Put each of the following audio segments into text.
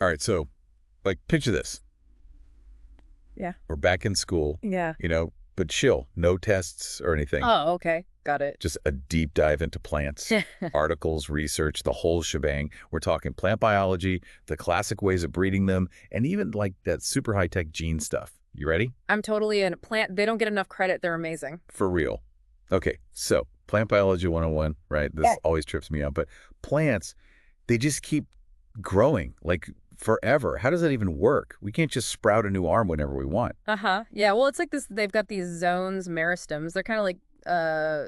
All right, so like picture this. Yeah. We're back in school, Yeah. but chill, no tests or anything. Oh, okay. Got it. Just a deep dive into plants, articles, research, the whole shebang. We're talking plant biology, the classic ways of breeding them, and even like that super high-tech gene stuff. You ready? I'm totally in a plant. They don't get enough credit. They're amazing. For real. Okay, so plant biology 101, right? This Yeah. always trips me out, but plants, they just keep growing like forever. How does that even work? We can't just sprout a new arm whenever we want. Uh-huh. Yeah, well, it's like this. They've got these zones, meristems. They're kind of like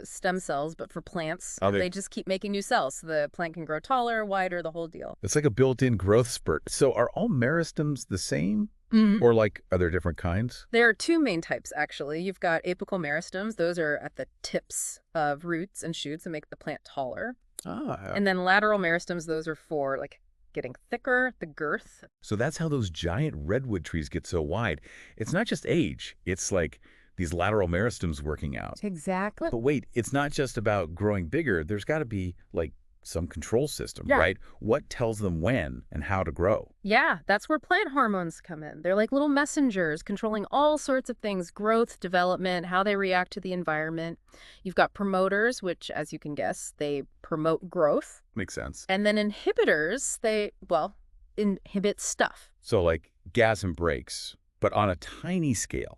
stem cells, but for plants. Oh, They just keep making new cells so the plant can grow taller, wider, the whole deal. it's like a built-in growth spurt. So are all meristems the same? Mhm. Or like, are there different kinds? There are two main types, actually. You've got apical meristems. Those are at the tips of roots and shoots and make the plant taller. Ah, And then lateral meristems, those are for like getting thicker, the girth. so that's how those giant redwood trees get so wide. It's not just age. It's like these lateral meristems working out. Exactly. But wait, it's not just about growing bigger. There's got to be like some control system, Yeah. right? What tells them when and how to grow? Yeah, that's where plant hormones come in. They're like little messengers controlling all sorts of things, growth, development, how they react to the environment. You've got promoters, which, as you can guess, they promote growth. Makes sense. And then inhibitors, well, inhibit stuff. So like gas and brakes, but on a tiny scale.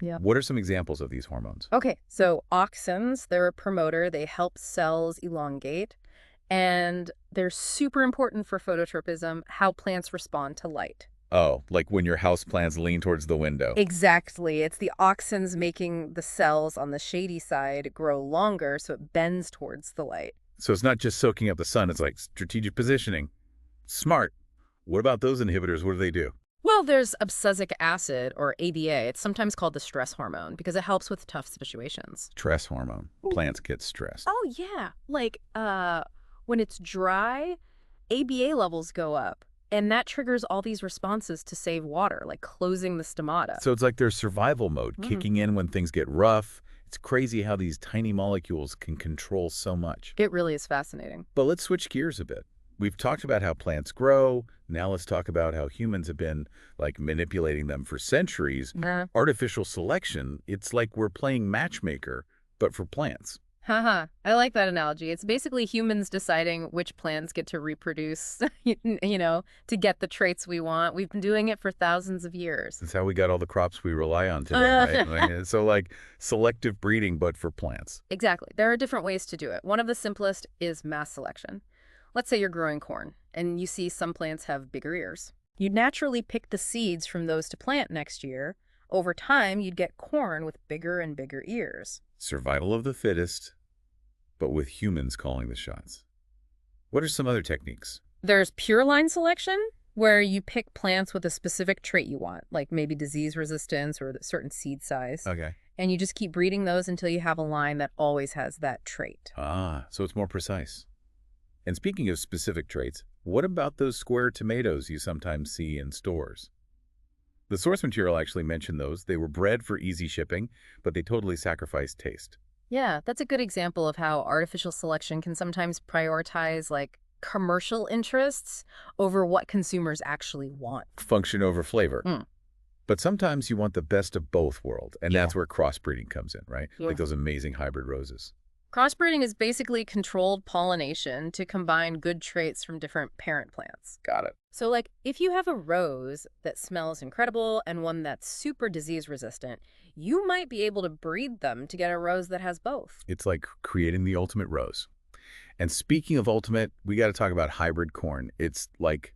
Yeah. What are some examples of these hormones? Okay, so auxins, they're a promoter. They help cells elongate. And they're super important for phototropism, how plants respond to light. Oh, like when your house plants lean towards the window. Exactly. It's the auxins making the cells on the shady side grow longer so it bends towards the light. So it's not just soaking up the sun, it's like strategic positioning. Smart. What about those inhibitors? What do they do? Well, there's abscisic acid, or ABA. It's sometimes called the stress hormone because it helps with tough situations. Stress hormone. Plants get stressed. Oh, yeah. Like, when it's dry, ABA levels go up. And that triggers all these responses to save water, like closing the stomata. So it's like their survival mode Mhm. kicking in when things get rough. It's crazy how these tiny molecules can control so much. It really is fascinating. But let's switch gears a bit. We've talked about how plants grow. Now let's talk about how humans have been like manipulating them for centuries. Artificial selection, it's like we're playing matchmaker, but for plants. Haha, I like that analogy. It's basically humans deciding which plants get to reproduce, to get the traits we want. We've been doing it for thousands of years. That's how we got all the crops we rely on today, right? So like selective breeding, but for plants. Exactly. There are different ways to do it. One of the simplest is mass selection. Let's say you're growing corn, and you see some plants have bigger ears. You'd naturally pick the seeds from those to plant next year. Over time, you'd get corn with bigger and bigger ears. Survival of the fittest, but with humans calling the shots. What are some other techniques? There's pure line selection, where you pick plants with a specific trait you want, like maybe disease resistance or a certain seed size. Okay. And you just keep breeding those until you have a line that always has that trait. Ah, so it's more precise. And speaking of specific traits, what about those square tomatoes you sometimes see in stores? The source material actually mentioned those. They were bred for easy shipping, but they totally sacrificed taste. Yeah, that's a good example of how artificial selection can sometimes prioritize like commercial interests over what consumers actually want. Function over flavor. Mm. But sometimes you want the best of both worlds, and Yeah. that's where crossbreeding comes in, right? Yeah. Like those amazing hybrid roses. Crossbreeding is basically controlled pollination to combine good traits from different parent plants. Got it. So, like, if you have a rose that smells incredible and one that's super disease resistant, you might be able to breed them to get a rose that has both. It's like creating the ultimate rose. And speaking of ultimate, we got to talk about hybrid corn. It's like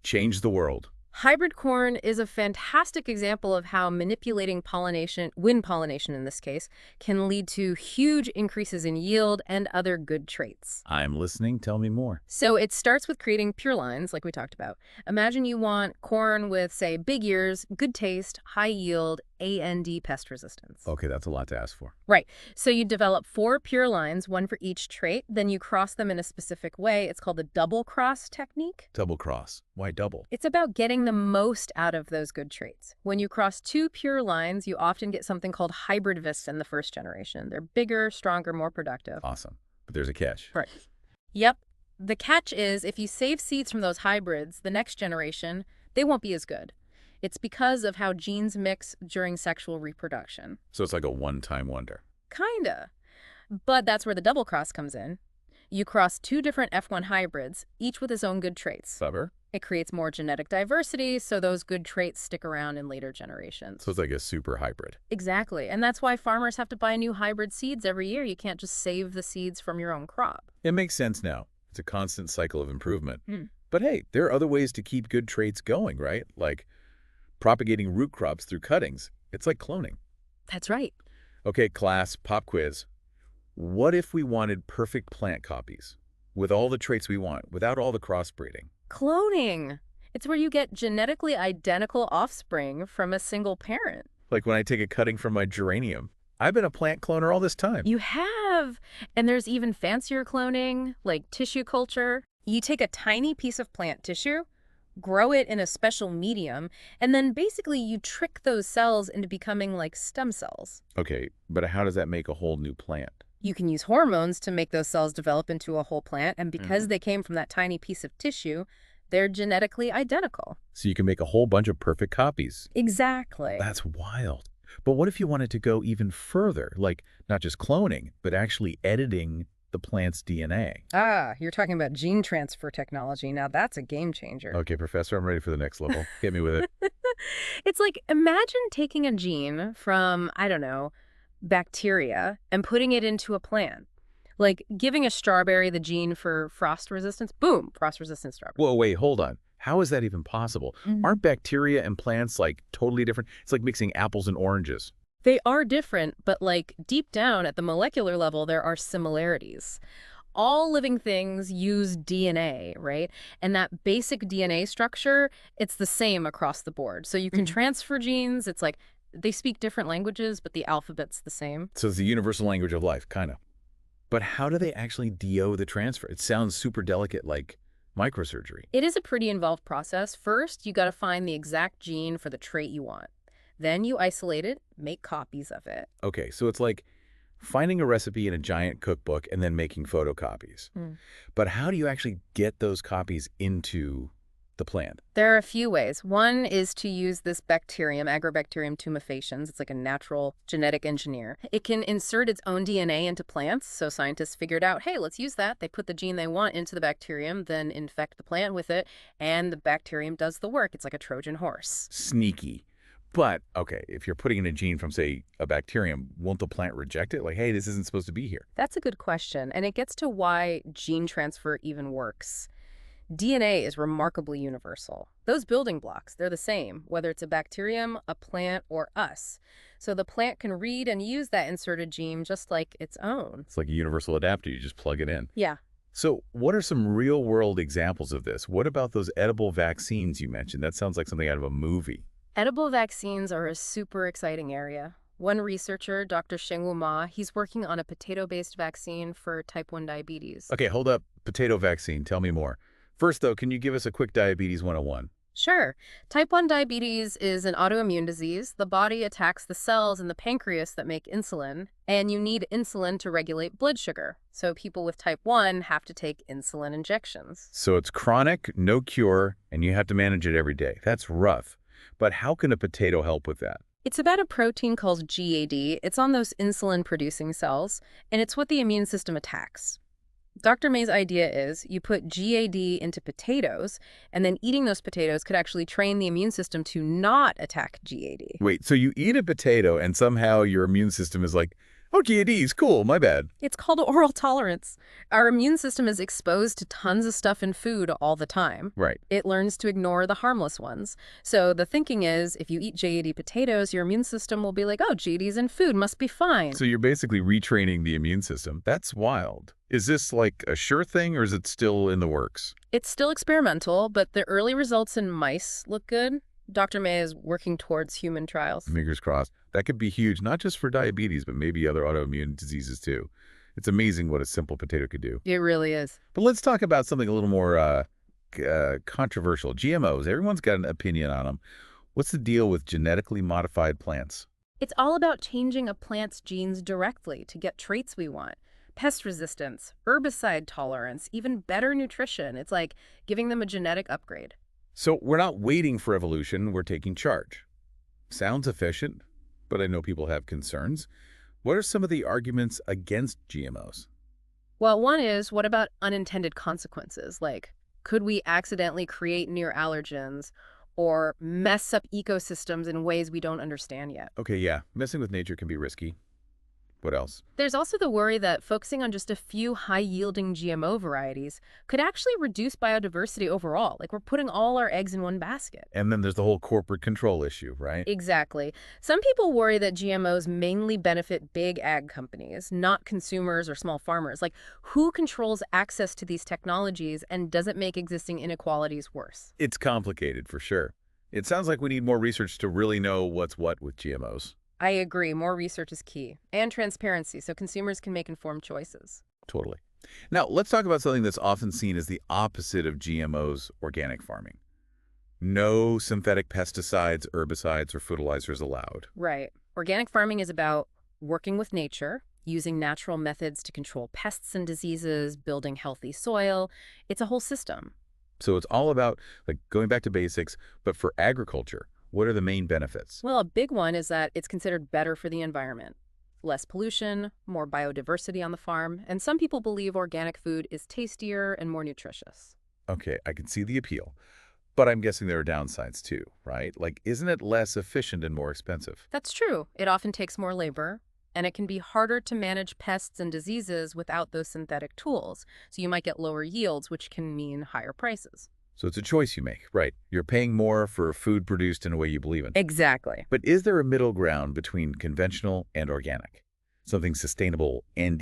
changed the world. Hybrid corn is a fantastic example of how manipulating pollination, wind pollination in this case, can lead to huge increases in yield and other good traits. I'm listening. Tell me more. So it starts with creating pure lines, like we talked about. Imagine you want corn with, say, big ears, good taste, high yield, and pest resistance. Okay, that's a lot to ask for. Right. So you develop 4 pure lines, one for each trait. Then you cross them in a specific way. It's called the double cross technique. Double cross. Why double? It's about getting the most out of those good traits. When you cross 2 pure lines, you often get something called hybrid vis in the first generation. They're bigger, stronger, more productive. Awesome. But there's a catch. Right. Yep. The catch is if you save seeds from those hybrids, the next generation, they won't be as good. It's because of how genes mix during sexual reproduction. So it's like a one-time wonder. Kinda. But that's where the double cross comes in. You cross two different F1 hybrids, each with its own good traits. Clever. It creates more genetic diversity, so those good traits stick around in later generations. So it's like a super hybrid. Exactly. And that's why farmers have to buy new hybrid seeds every year. You can't just save the seeds from your own crop. It makes sense now. It's a constant cycle of improvement. Mm. But hey, there are other ways to keep good traits going, right? Like propagating root crops through cuttings. It's like cloning. That's right. Okay, class, pop quiz. What if we wanted perfect plant copies with all the traits we want, without all the crossbreeding? Cloning. It's where you get genetically identical offspring from a single parent. Like when I take a cutting from my geranium. I've been a plant cloner all this time. You have. And there's even fancier cloning, like tissue culture. You take a tiny piece of plant tissue, grow it in a special medium, and then basically you trick those cells into becoming like stem cells. Okay, but how does that make a whole new plant? You can use hormones to make those cells develop into a whole plant, and because they came from that tiny piece of tissue, they're genetically identical. So you can make a whole bunch of perfect copies. Exactly. That's wild. But what if you wanted to go even further, like not just cloning, but actually editing the plant's DNA? Ah, you're talking about gene transfer technology. Now that's a game changer. Okay, Professor, I'm ready for the next level. Get me with it. It's like, imagine taking a gene from, I don't know, bacteria and putting it into a plant. Like giving a strawberry the gene for frost resistance. Boom, frost-resistant strawberry. Whoa, wait, hold on. How is that even possible? Aren't bacteria and plants like totally different? It's like mixing apples and oranges. They are different, but like deep down at the molecular level, there are similarities. All living things use DNA, right? And that basic DNA structure, it's the same across the board. So you can transfer genes. It's like they speak different languages, but the alphabet's the same. So it's the universal language of life, kind of. But how do they actually DO the transfer? It sounds super delicate, like microsurgery. It is a pretty involved process. First, you got to find the exact gene for the trait you want. Then you isolate it, make copies of it. Okay, so it's like finding a recipe in a giant cookbook and then making photocopies. But how do you actually get those copies into the plant? There are a few ways. One is to use this bacterium, Agrobacterium tumefaciens. It's like a natural genetic engineer. It can insert its own DNA into plants, so scientists figured out, hey, let's use that. They put the gene they want into the bacterium, then infect the plant with it, and the bacterium does the work. It's like a Trojan horse. Sneaky. But, okay, if you're putting in a gene from, say, a bacterium, won't the plant reject it? Like, hey, this isn't supposed to be here. That's a good question, and it gets to why gene transfer even works. DNA is remarkably universal. Those building blocks, they're the same, whether it's a bacterium, a plant, or us. So the plant can read and use that inserted gene just like its own. It's like a universal adapter. You just plug it in. Yeah. So what are some real-world examples of this? What about those edible vaccines you mentioned? That sounds like something out of a movie. Edible vaccines are a super exciting area. One researcher, Dr. Shengwu Ma, he's working on a potato-based vaccine for type 1 diabetes. Okay, hold up. Potato vaccine. Tell me more. First, though, can you give us a quick Diabetes 101? Sure. Type 1 diabetes is an autoimmune disease. The body attacks the cells in the pancreas that make insulin, and you need insulin to regulate blood sugar. So people with type 1 have to take insulin injections. So it's chronic, no cure, and you have to manage it every day. That's rough. But how can a potato help with that? It's about a protein called GAD. It's on those insulin-producing cells, and it's what the immune system attacks. Dr. May's idea is you put GAD into potatoes, and then eating those potatoes could actually train the immune system to not attack GAD. Wait, so you eat a potato and somehow your immune system is like, oh, GAD is cool, my bad. It's called oral tolerance. Our immune system is exposed to tons of stuff in food all the time. Right. It learns to ignore the harmless ones. So the thinking is if you eat GAD potatoes, your immune system will be like, oh, GAD's in food, must be fine. So you're basically retraining the immune system. That's wild. Is this like a sure thing or is it still in the works? It's still experimental, but the early results in mice look good. Dr. May is working towards human trials. Fingers crossed. That could be huge, not just for diabetes, but maybe other autoimmune diseases too. It's amazing what a simple potato could do. It really is. But let's talk about something a little more controversial. GMOs. Everyone's got an opinion on them. What's the deal with genetically modified plants? It's all about changing a plant's genes directly to get traits we want. pest resistance, herbicide tolerance, even better nutrition. It's like giving them a genetic upgrade. So we're not waiting for evolution, we're taking charge. Sounds efficient, but I know people have concerns. What are some of the arguments against GMOs? Well, one is, what about unintended consequences? Like, could we accidentally create new allergens or mess up ecosystems in ways we don't understand yet? Okay, yeah, messing with nature can be risky. What else? There's also the worry that focusing on just a few high-yielding GMO varieties could actually reduce biodiversity overall. Like, we're putting all our eggs in one basket. And then there's the whole corporate control issue, right? Exactly. Some people worry that GMOs mainly benefit big ag companies, not consumers or small farmers. Like, who controls access to these technologies, and does it make existing inequalities worse? It's complicated for sure. It sounds like we need more research to really know what's what with GMOs. I agree. More research is key. And transparency, so consumers can make informed choices. Totally. Now, let's talk about something that's often seen as the opposite of GMOs, organic farming. No synthetic pesticides, herbicides, or fertilizers allowed. Right. Organic farming is about working with nature, using natural methods to control pests and diseases, building healthy soil. It's a whole system. So it's all about like going back to basics, but for agriculture, what are the main benefits? Well, a big one is that it's considered better for the environment. Less pollution, more biodiversity on the farm, and some people believe organic food is tastier and more nutritious. Okay, I can see the appeal, but I'm guessing there are downsides too, right? Like, isn't it less efficient and more expensive? That's true. It often takes more labor, and it can be harder to manage pests and diseases without those synthetic tools. So you might get lower yields, which can mean higher prices. So it's a choice you make, right? You're paying more for food produced in a way you believe in. Exactly. But is there a middle ground between conventional and organic? Something sustainable and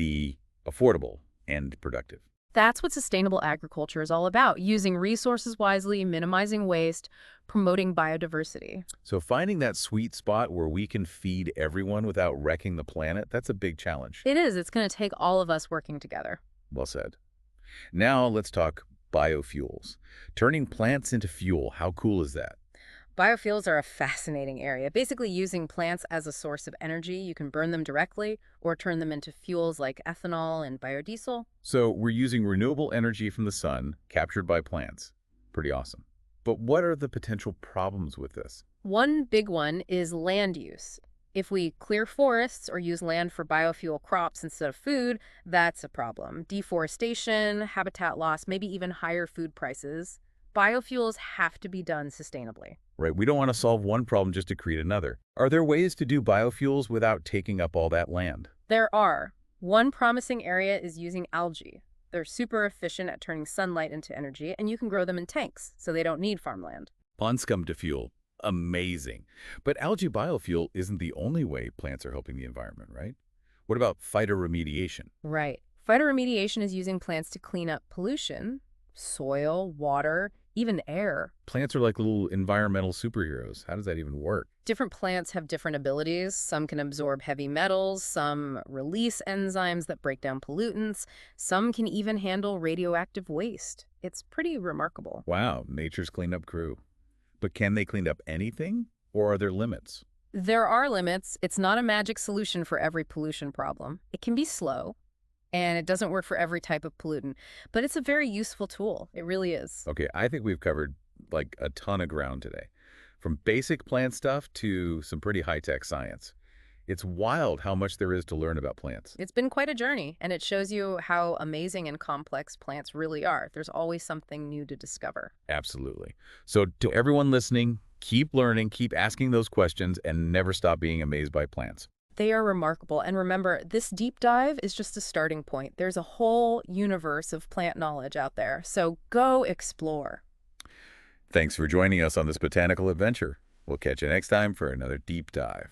affordable and productive? That's what sustainable agriculture is all about, using resources wisely, minimizing waste, promoting biodiversity. So finding that sweet spot where we can feed everyone without wrecking the planet, that's a big challenge. It is. It's going to take all of us working together. Well said. Now let's talk biofuels. Turning plants into fuel, how cool is that? Biofuels are a fascinating area. Basically, using plants as a source of energy, you can burn them directly or turn them into fuels like ethanol and biodiesel. So we're using renewable energy from the sun, captured by plants. Pretty awesome. But what are the potential problems with this? One big one is land use. If we clear forests or use land for biofuel crops instead of food, that's a problem. Deforestation, habitat loss, maybe even higher food prices. Biofuels have to be done sustainably. Right, we don't want to solve one problem just to create another. Are there ways to do biofuels without taking up all that land? There are. One promising area is using algae. They're super efficient at turning sunlight into energy, and you can grow them in tanks, so they don't need farmland. Pond scum to fuel. Amazing. But algae biofuel isn't the only way plants are helping the environment, right? What about phytoremediation? Right. Phytoremediation is using plants to clean up pollution, soil, water, even air. Plants are like little environmental superheroes. How does that even work? Different plants have different abilities. Some can absorb heavy metals, some release enzymes that break down pollutants, some can even handle radioactive waste. It's pretty remarkable. Wow, nature's cleanup crew. But can they clean up anything, or are there limits? There are limits. It's not a magic solution for every pollution problem. It can be slow, and it doesn't work for every type of pollutant, but it's a very useful tool. It really is. Okay, I think we've covered like a ton of ground today. From basic plant stuff to some pretty high-tech science. It's wild how much there is to learn about plants. It's been quite a journey, and it shows you how amazing and complex plants really are. There's always something new to discover. Absolutely. So to everyone listening, keep learning, keep asking those questions, and never stop being amazed by plants. They are remarkable. And remember, this deep dive is just a starting point. There's a whole universe of plant knowledge out there. So go explore. Thanks for joining us on this botanical adventure. We'll catch you next time for another deep dive.